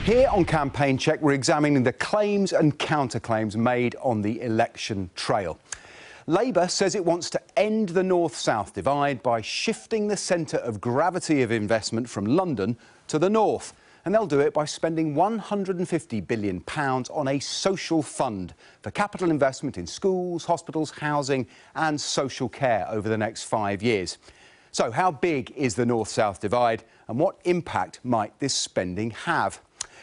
Here on Campaign Check, we're examining the claims and counterclaims made on the election trail. Labour says it wants to end the north-south divide by shifting the centre of gravity of investment from London to the north. And they'll do it by spending £150 billion on a social fund for capital investment in schools, hospitals, housing and social care over the next 5 years. So how big is the north-south divide and what impact might this spending have?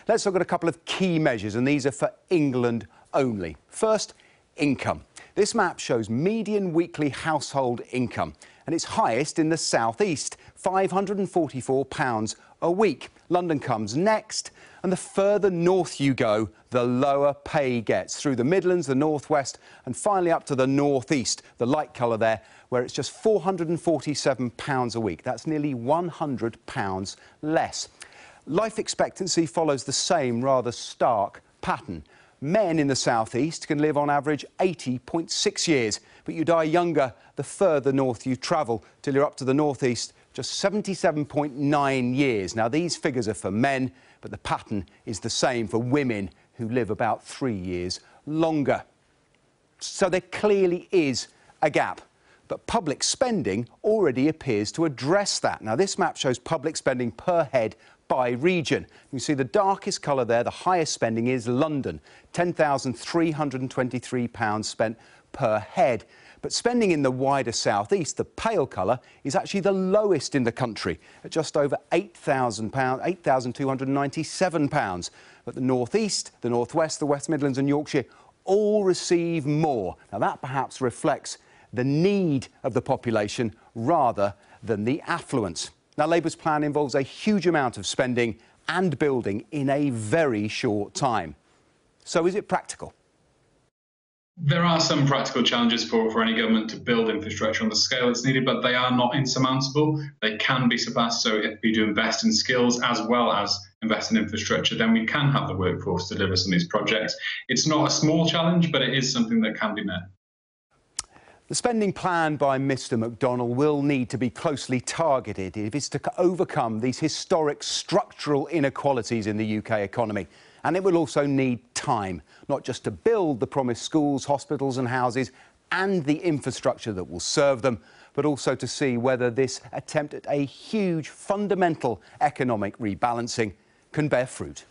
Let's look at a couple of key measures, and these are for England only. First, income. This map shows median weekly household income, and it's highest in the southeast, £544 a week. London comes next, and the further north you go, the lower pay gets, through the Midlands, the northwest, and finally up to the northeast, the light colour there, where it's just £447 a week. That's nearly £100 less. Life expectancy follows the same rather stark pattern. Men in the southeast can live on average 80.6 years, but you die younger the further north you travel, till you're up to the northeast, just 77.9 years. Now, these figures are for men, but the pattern is the same for women, who live about 3 years longer. So there clearly is a gap. But public spending already appears to address that. Now, this map shows public spending per head by region. You see the darkest colour there, the highest spending is London, £10,323 spent per head. But spending in the wider southeast, the pale colour, is actually the lowest in the country, at just over £8,000, £8,297. But the northeast, the northwest, the West Midlands and Yorkshire all receive more. Now, that perhaps reflects the need of the population rather than the affluence. Now, Labour's plan involves a huge amount of spending and building in a very short time. So is it practical? There are some practical challenges for any government to build infrastructure on the scale that's needed, but they are not insurmountable. They can be surpassed. So if we do invest in skills as well as invest in infrastructure, then we can have the workforce to deliver some of these projects. It's not a small challenge, but it is something that can be met. The spending plan by Mr McDonnell will need to be closely targeted if it's to overcome these historic structural inequalities in the UK economy. And it will also need time, not just to build the promised schools, hospitals and houses and the infrastructure that will serve them, but also to see whether this attempt at a huge fundamental economic rebalancing can bear fruit.